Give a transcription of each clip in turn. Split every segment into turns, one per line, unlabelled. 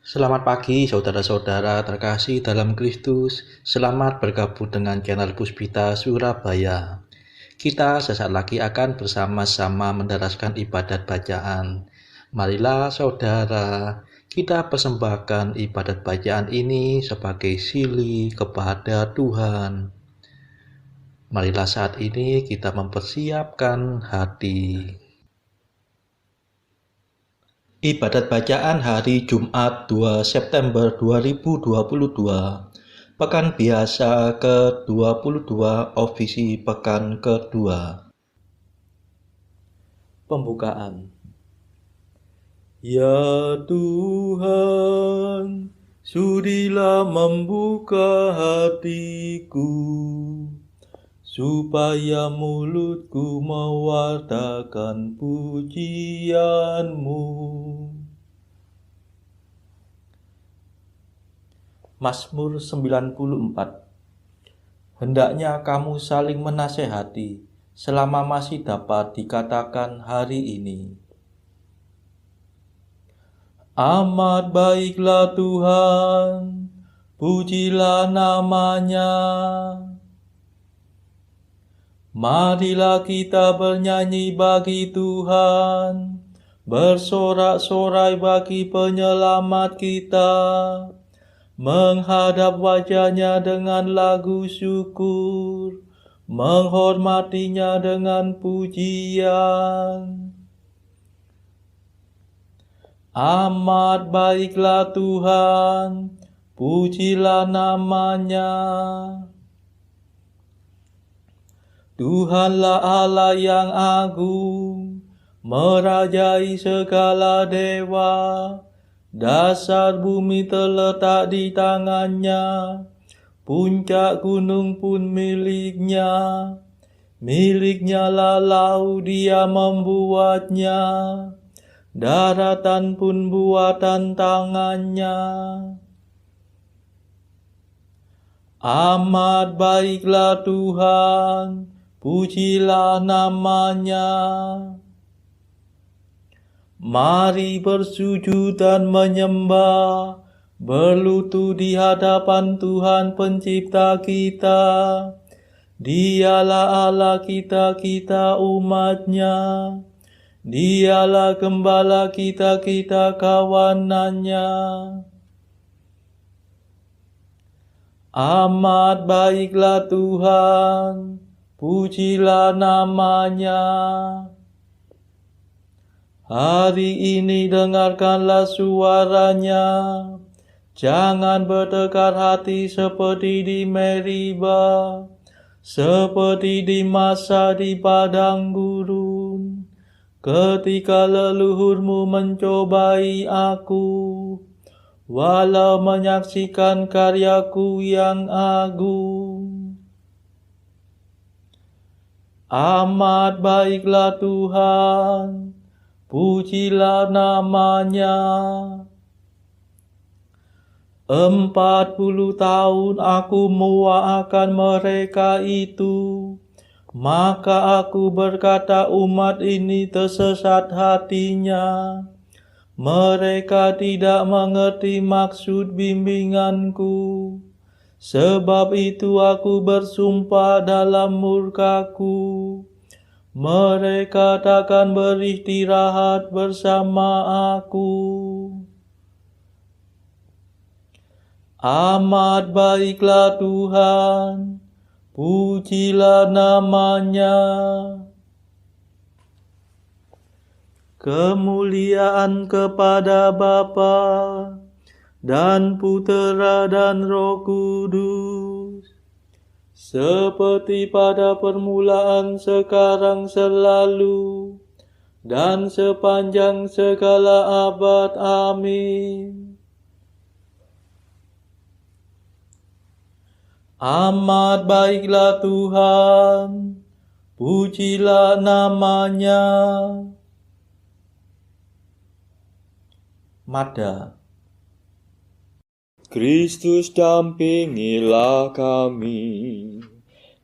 Selamat pagi saudara-saudara terkasih dalam Kristus. Selamat bergabung dengan channel Puspita Surabaya. Kita sesaat lagi akan bersama-sama mendaraskan ibadat bacaan. Marilah saudara, kita persembahkan ibadat bacaan ini sebagai sili kepada Tuhan. Marilah saat ini kita mempersiapkan hati. Ibadat bacaan hari Jumat 2 September 2022, Pekan Biasa ke-22, Ofisi Pekan kedua. Pembukaan. Ya Tuhan, sudilah membuka hatiku, supaya mulutku mewartakan pujian-Mu. Mazmur 94. Hendaknya kamu saling menasehati selama masih dapat dikatakan hari ini. Amat baiklah Tuhan, pujilah nama-Nya. Marilah kita bernyanyi bagi Tuhan, bersorak-sorai bagi penyelamat kita, menghadap wajah-Nya dengan lagu syukur, menghormati-Nya dengan pujian. Amat baiklah Tuhan, pujilah nama-Nya. Tuhanlah Allah yang agung, merajai segala dewa. Dasar bumi terletak di tangan-Nya, puncak gunung pun milik-Nya. Milik-Nya lah laut, Dia membuatnya, daratan pun buatan tangan-Nya. Amat baiklah Tuhan, pujilah nama-Nya. Mari bersujud dan menyembah, berlutut di hadapan Tuhan Pencipta kita. Dialah Allah kita, kita umat-Nya. Dialah gembala kita, kita kawanan-Nya. Amat baiklah Tuhan, pujilah nama-Nya. Hari ini dengarkanlah suara-Nya. Jangan bertekar hati seperti di Meriba, seperti di masa di padang gurun, ketika leluhurmu mencobai aku, walau menyaksikan karyaku yang agung. Amat baiklah Tuhan, pujilah nama-Nya. 40 tahun aku mendoakan mereka itu, maka aku berkata umat ini tersesat hatinya. Mereka tidak mengerti maksud bimbinganku. Sebab itu aku bersumpah dalam murkaku, mereka takkan beristirahat bersama aku. Amat baiklah Tuhan, pujilah nama-Nya. Kemuliaan kepada Bapa dan Putera dan Roh Kudus, seperti pada permulaan, sekarang, selalu, dan sepanjang segala abad. Amin. Amat baiklah Tuhan, pujilah nama-Nya. Mada.
Kristus dampingilah kami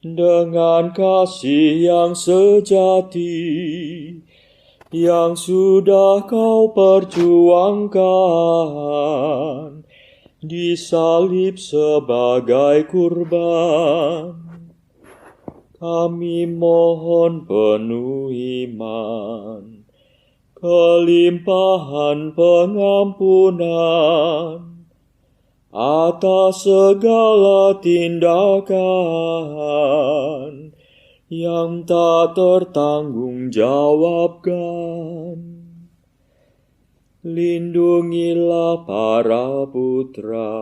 dengan kasih yang sejati, yang sudah kau perjuangkan, disalib sebagai kurban. Kami mohon penuh iman, kelimpahan pengampunan atas segala tindakan yang tak tertanggungjawabkan. Lindungilah para putra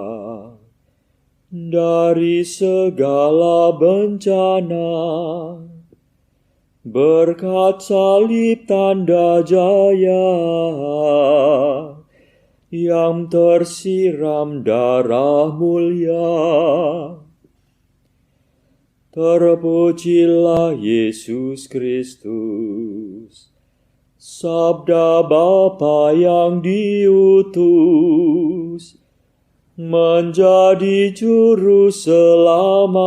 dari segala bencana, berkat salib tanda jaya yang tersiram darah mulia. Terpujilah Yesus Kristus, Sabda Bapa yang diutus menjadi juru selamat,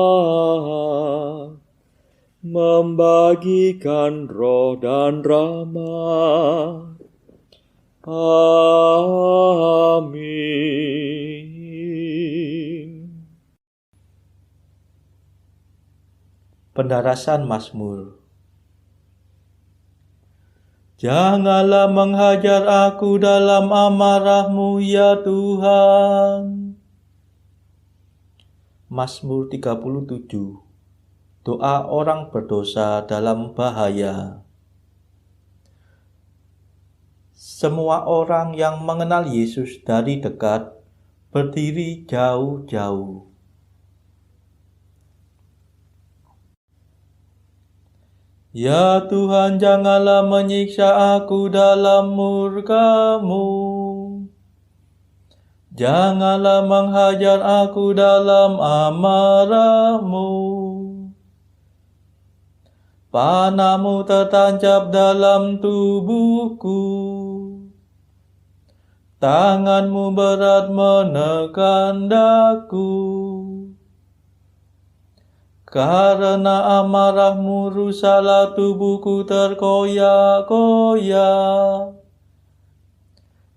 membagikan roh dan rahmat. Amin.
Pendarasan Mazmur. Janganlah menghajar aku dalam amarah-Mu, ya Tuhan. Mazmur 37. Doa orang berdosa dalam bahaya. Semua orang yang mengenal Yesus dari dekat berdiri jauh-jauh. Ya Tuhan, janganlah menyiksa aku dalam murka-Mu. Janganlah menghajar aku dalam amarah-Mu. Panah-Mu tertancap dalam tubuhku. Tangan-Mu berat menekan daku. Karena amarah-Mu rusaklah tubuhku terkoyak-koyak.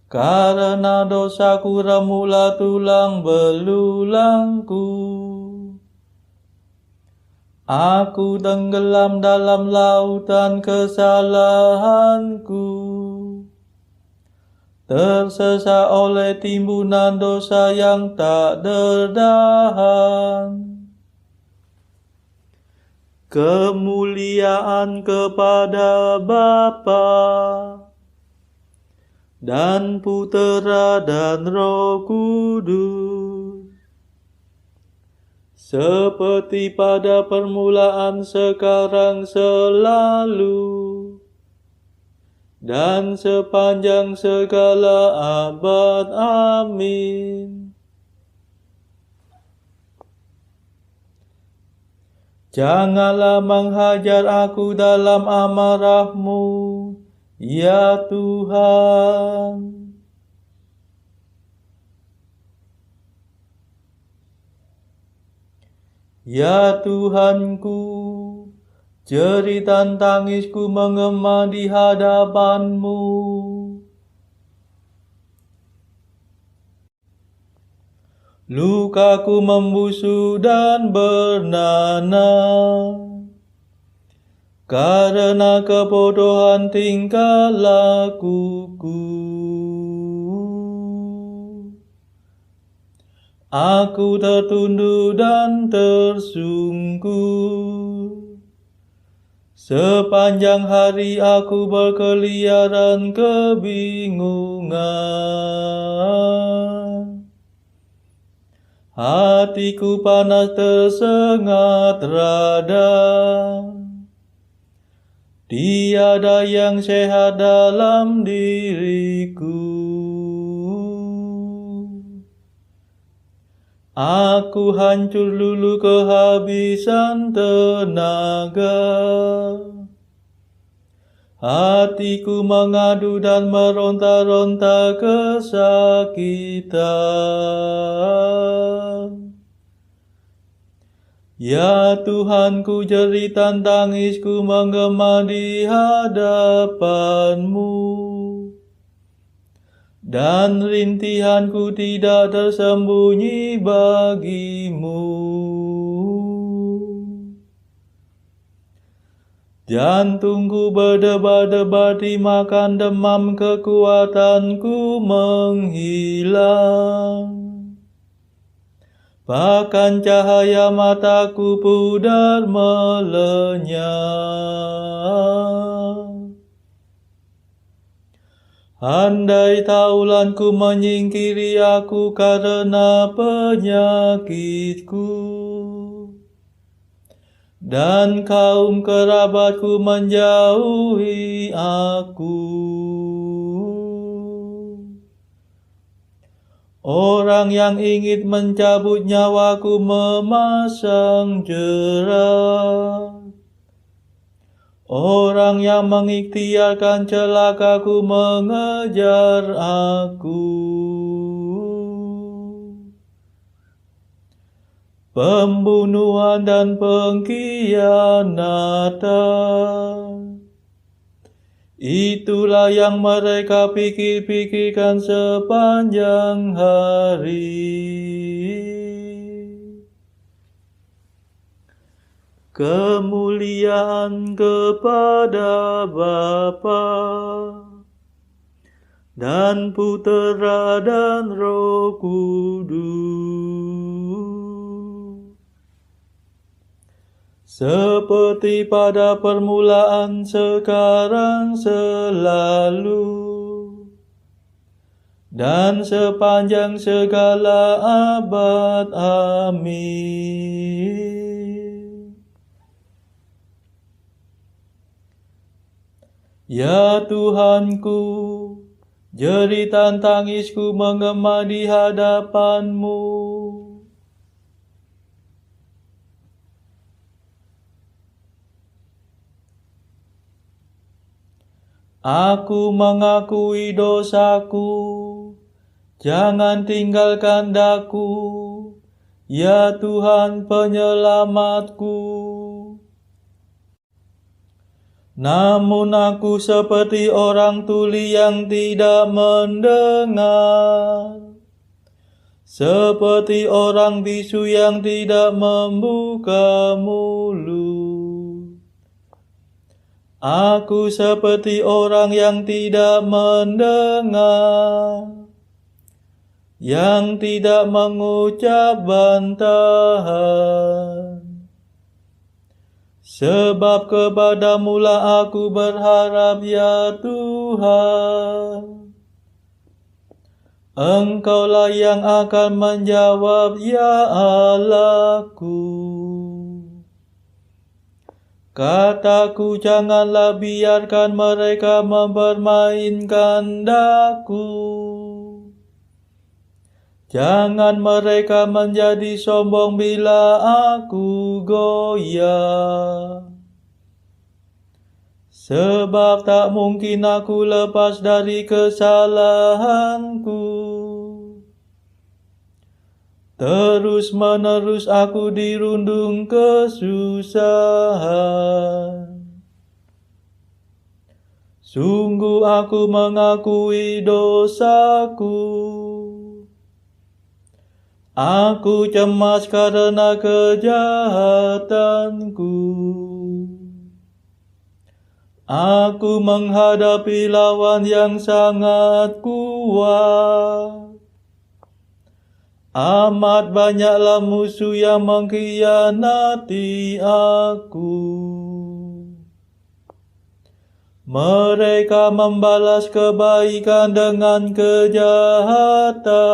Karena dosaku remuklah tulang belulangku. Aku tenggelam dalam lautan kesalahanku. Tersesat oleh timbunan dosa yang tak tertahan. Kemuliaan kepada Bapa dan Putera dan Roh Kudus, seperti pada permulaan, sekarang, selalu, dan sepanjang segala abad. Amin. Janganlah menghajar aku dalam amarah-Mu, ya Tuhan. Ya Tuhanku, jeritan tangisku menggema di hadapan-Mu. Lukaku membusuk dan bernanah, karena kebodohan tingkah lakuku. Aku tertunduk dan tersungkur. Sepanjang hari aku berkeliaran kebingungan. Hatiku panas tersengat rada. Tiada yang sehat dalam diriku. Aku hancur lulu kehabisan tenaga. Hatiku mengadu dan meronta-ronta kesakitan. Ya Tuhanku, jeritan tangisku menggema di hadapan-Mu, dan rintihanku tidak tersembunyi bagi-Mu. Jantungku berdebar-debar dimakan demam, kekuatanku menghilang. Bahkan cahaya mataku pudar melenyap. Andai taulanku menyingkiri aku karena penyakitku, dan kaum kerabatku menjauhi aku. Orang yang ingin mencabut nyawaku memasang jerat. Orang yang mengikhtiarkan celakaku mengejar aku. Pembunuhan dan pengkhianatan, itulah yang mereka pikir-pikirkan sepanjang hari. Kemuliaan kepada Bapa dan Putera dan Roh Kudus, seperti pada permulaan, sekarang, selalu, dan sepanjang segala abad. Amin. Ya Tuhanku, jeritan tangisku menggema di hadapan-Mu. Aku mengakui dosaku, jangan tinggalkan daku, ya Tuhan penyelamatku. Namun aku seperti orang tuli yang tidak mendengar, seperti orang bisu yang tidak membuka mulut. Aku seperti orang yang tidak mendengar, yang tidak mengucap bantahan. Sebab kepada-Mu-lah aku berharap, ya Tuhan. Engkau-lah yang akan menjawab, ya Allahku. Kataku, janganlah biarkan mereka mempermainkan daku. Jangan mereka menjadi sombong bila aku goyah. Sebab tak mungkin aku lepas dari kesalahanku. Terus-menerus aku dirundung kesusahan. Sungguh aku mengakui dosaku. Aku cemas karena kejahatanku. Aku menghadapi lawan yang sangat kuat. Amat banyaklah musuh yang mengkhianati aku. Mereka membalas kebaikan dengan kejahatan.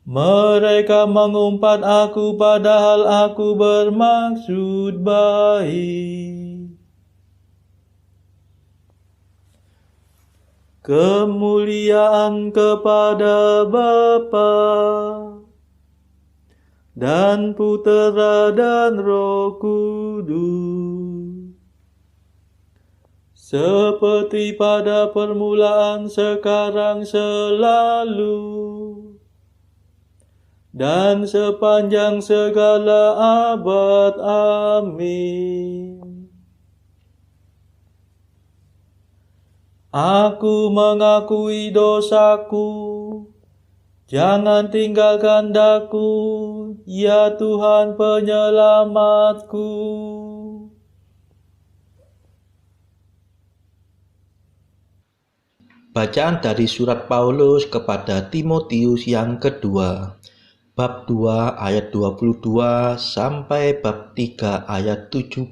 Mereka mengumpat aku padahal aku bermaksud baik. Kemuliaan kepada Bapa dan Putera dan Roh Kudus, seperti pada permulaan, sekarang, selalu, dan sepanjang segala abad. Amin. Aku mengakui dosaku, jangan tinggalkan daku, ya Tuhan penyelamatku. Bacaan dari surat Paulus kepada Timotius yang kedua, bab 2 ayat 22 sampai bab 3 ayat 17.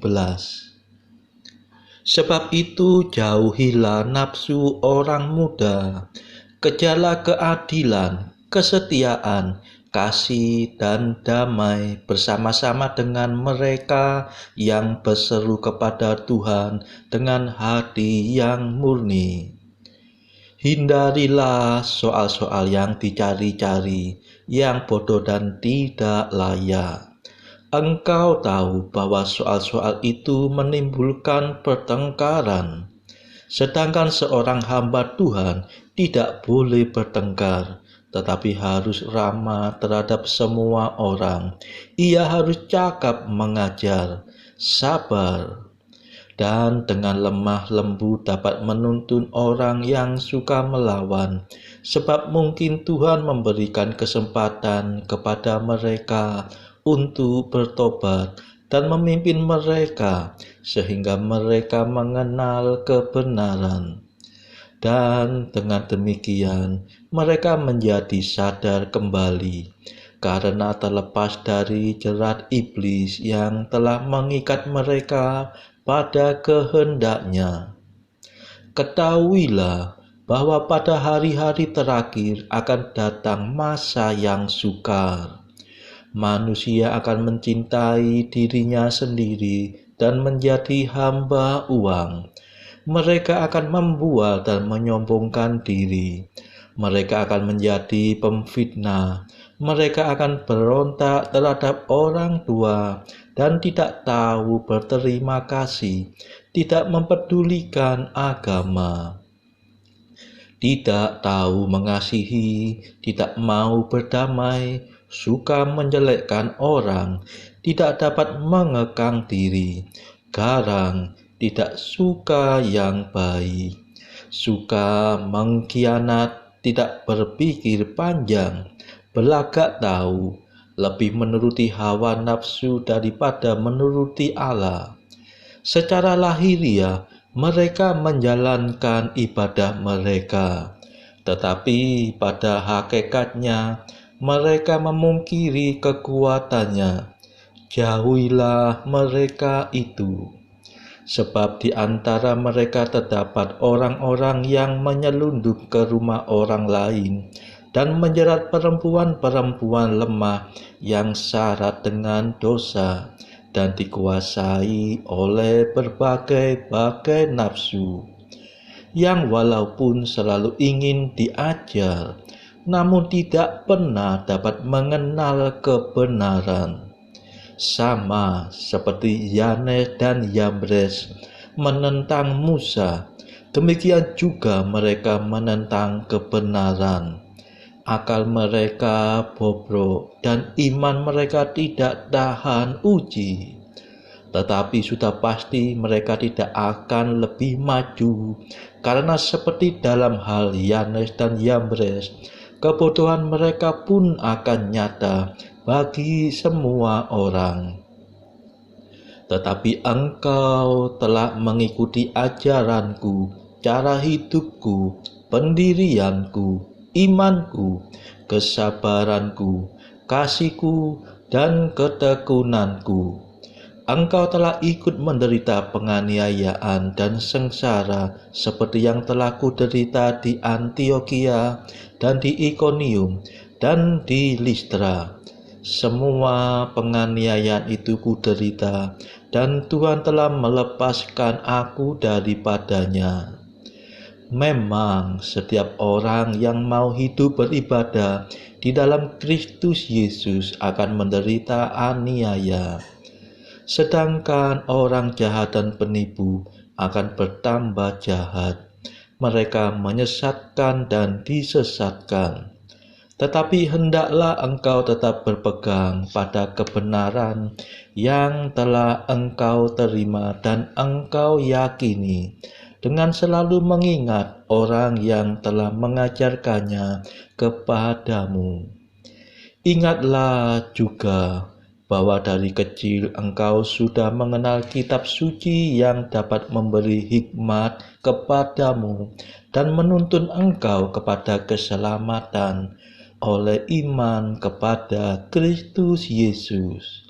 Sebab itu jauhilah nafsu orang muda, kejarlah keadilan, kesetiaan, kasih dan damai bersama-sama dengan mereka yang berseru kepada Tuhan dengan hati yang murni. Hindarilah soal-soal yang dicari-cari, yang bodoh dan tidak layak. Engkau tahu bahwa soal-soal itu menimbulkan pertengkaran. Sedangkan seorang hamba Tuhan tidak boleh bertengkar, tetapi harus ramah terhadap semua orang. Ia harus cakap mengajar, sabar, dan dengan lemah lembut dapat menuntun orang yang suka melawan, sebab mungkin Tuhan memberikan kesempatan kepada mereka untuk bertobat dan memimpin mereka sehingga mereka mengenal kebenaran. Dan dengan demikian mereka menjadi sadar kembali karena terlepas dari jerat iblis yang telah mengikat mereka pada kehendaknya. Ketahuilah bahwa pada hari-hari terakhir akan datang masa yang sukar. Manusia akan mencintai dirinya sendiri dan menjadi hamba uang. Mereka akan membual dan menyombongkan diri. Mereka akan menjadi pemfitnah. Mereka akan berontak terhadap orang tua dan tidak tahu berterima kasih, tidak mempedulikan agama, tidak tahu mengasihi, tidak mau berdamai, suka menjelekkan orang, tidak dapat mengekang diri, garang, tidak suka yang baik, suka mengkhianat, tidak berpikir panjang, belagak tahu, lebih menuruti hawa nafsu daripada menuruti Allah. Secara lahiriah, mereka menjalankan ibadah mereka, tetapi pada hakikatnya mereka memungkiri kekuatannya. Jauhilah mereka itu. Sebab di antara mereka terdapat orang-orang yang menyelundup ke rumah orang lain dan menjerat perempuan-perempuan lemah yang syarat dengan dosa dan dikuasai oleh berbagai-bagai nafsu, yang walaupun selalu ingin diajar, namun tidak pernah dapat mengenal kebenaran. Sama seperti Yanes dan Yambres menentang Musa, demikian juga mereka menentang kebenaran. Akal mereka bobrok dan iman mereka tidak tahan uji. Tetapi sudah pasti mereka tidak akan lebih maju, karena seperti dalam hal Yanes dan Yambres, kebodohan mereka pun akan nyata bagi semua orang. Tetapi engkau telah mengikuti ajaranku, cara hidupku, pendirianku, imanku, kesabaranku, kasihku, dan ketekunanku. Engkau telah ikut menderita penganiayaan dan sengsara seperti yang telah kuderita di Antiokhia dan di Ikonium dan di Listra. Semua penganiayaan itu kuderita, dan Tuhan telah melepaskan aku daripadanya. Memang setiap orang yang mau hidup beribadah di dalam Kristus Yesus akan menderita aniaya. Sedangkan orang jahat dan penipu akan bertambah jahat. Mereka menyesatkan dan disesatkan. Tetapi hendaklah engkau tetap berpegang pada kebenaran yang telah engkau terima dan engkau yakini, dengan selalu mengingat orang yang telah mengajarkannya kepadamu. Ingatlah juga bahwa dari kecil engkau sudah mengenal kitab suci yang dapat memberi hikmat kepadamu dan menuntun engkau kepada keselamatan oleh iman kepada Kristus Yesus.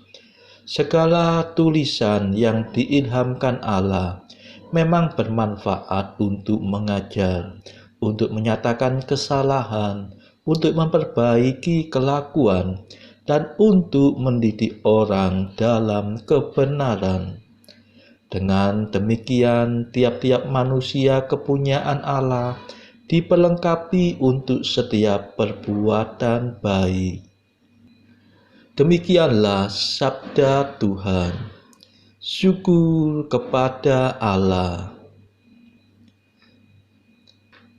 Segala tulisan yang diilhamkan Allah memang bermanfaat untuk mengajar, untuk menyatakan kesalahan, untuk memperbaiki kelakuan, dan untuk mendidik orang dalam kebenaran. Dengan demikian, tiap-tiap manusia kepunyaan Allah diperlengkapi untuk setiap perbuatan baik. Demikianlah sabda Tuhan. Syukur kepada Allah.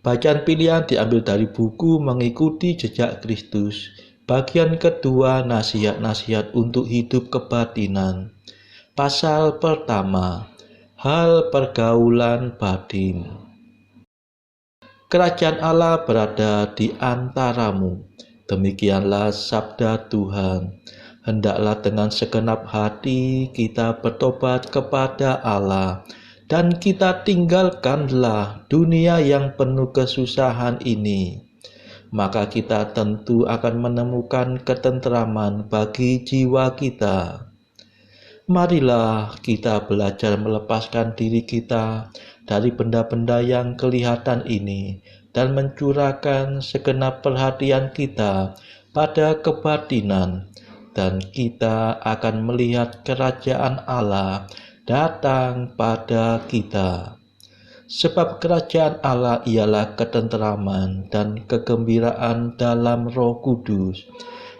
Bacaan pilihan diambil dari buku Mengikuti Jejak Kristus, bagian kedua, nasihat-nasihat untuk hidup kebatinan. Pasal pertama, hal pergaulan batin. Kerajaan Allah berada di antaramu. Demikianlah sabda Tuhan. Hendaklah dengan segenap hati kita bertobat kepada Allah, dan kita tinggalkanlah dunia yang penuh kesusahan ini. Maka kita tentu akan menemukan ketenteraman bagi jiwa kita. Marilah kita belajar melepaskan diri kita dari benda-benda yang kelihatan ini dan mencurahkan segenap perhatian kita pada kebatinan, dan kita akan melihat kerajaan Allah datang pada kita. Sebab kerajaan Allah ialah ketenteraman dan kegembiraan dalam Roh Kudus,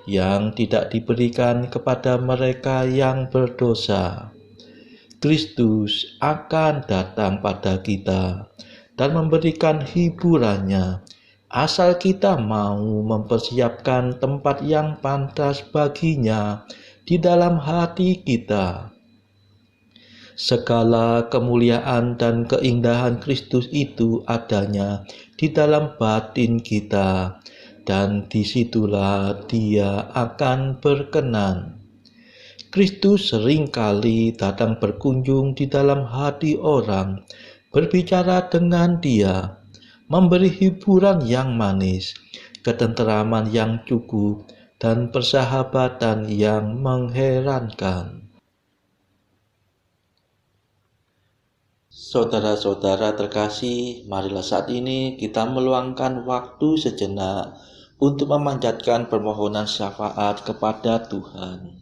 yang tidak diberikan kepada mereka yang berdosa. Kristus akan datang pada kita dan memberikan hiburannya, asal kita mau mempersiapkan tempat yang pantas baginya di dalam hati kita. Segala kemuliaan dan keindahan Kristus itu adanya di dalam batin kita, dan disitulah Dia akan berkenan. Kristus seringkali datang berkunjung di dalam hati orang, berbicara dengan dia, memberi hiburan yang manis, ketenteraman yang cukup, dan persahabatan yang mengherankan. Saudara-saudara terkasih, marilah saat ini kita meluangkan waktu sejenak untuk memanjatkan permohonan syafaat kepada Tuhan.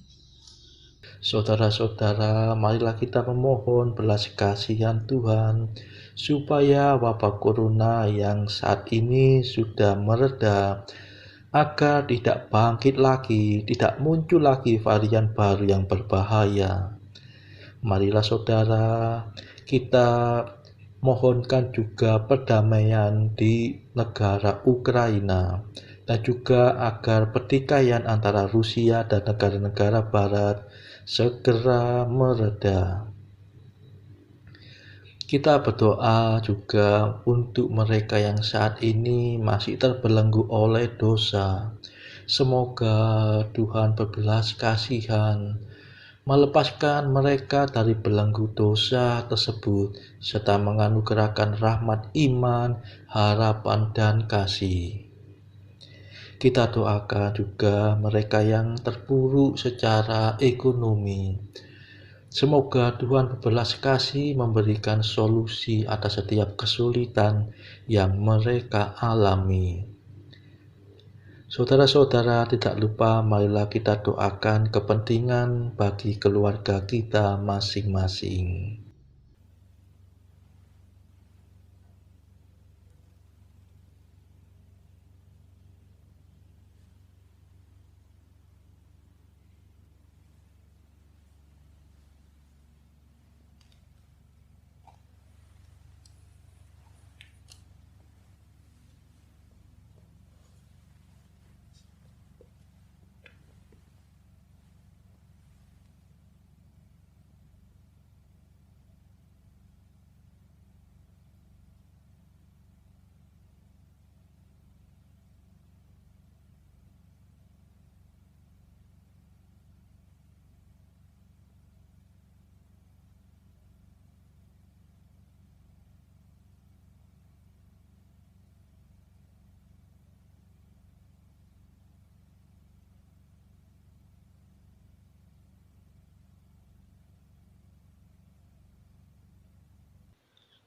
Saudara-saudara, marilah kita memohon belas kasihan Tuhan, supaya wabah corona yang saat ini sudah mereda, agar tidak bangkit lagi, tidak muncul lagi varian baru yang berbahaya. Marilah saudara, kita mohonkan juga perdamaian di negara Ukraina, dan juga agar pertikaian antara Rusia dan negara-negara barat segera mereda. Kita berdoa juga untuk mereka yang saat ini masih terbelenggu oleh dosa. Semoga Tuhan berbelas kasihan, melepaskan mereka dari belenggu dosa tersebut, serta menganugerahkan rahmat iman, harapan, dan kasih. Kita doakan juga mereka yang terpuruk secara ekonomi. Semoga Tuhan berbelas kasih memberikan solusi atas setiap kesulitan yang mereka alami. Saudara-saudara, tidak lupa marilah kita doakan kepentingan bagi keluarga kita masing-masing.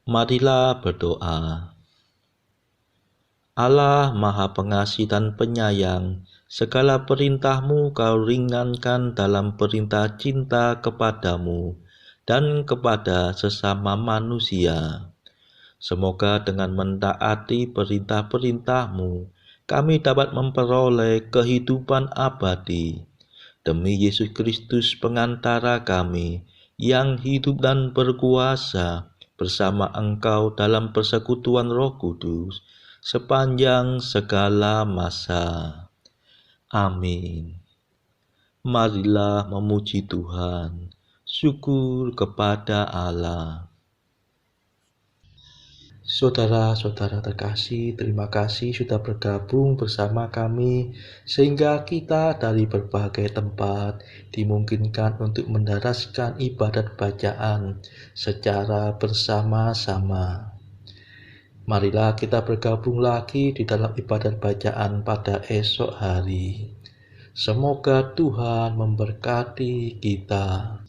Marilah berdoa. Allah Maha Pengasih dan Penyayang, segala perintah-Mu Kau ringankan dalam perintah cinta kepadamu dan kepada sesama manusia. Semoga dengan mentaati perintah-perintah-Mu, kami dapat memperoleh kehidupan abadi. Demi Yesus Kristus pengantara kami, yang hidup dan berkuasa bersama Engkau dalam persekutuan Roh Kudus, sepanjang segala masa. Amin. Marilah memuji Tuhan. Syukur kepada Allah. Saudara-saudara terkasih, terima kasih sudah bergabung bersama kami sehingga kita dari berbagai tempat dimungkinkan untuk mendaraskan ibadat bacaan secara bersama-sama. Marilah kita bergabung lagi di dalam ibadat bacaan pada esok hari. Semoga Tuhan memberkati kita.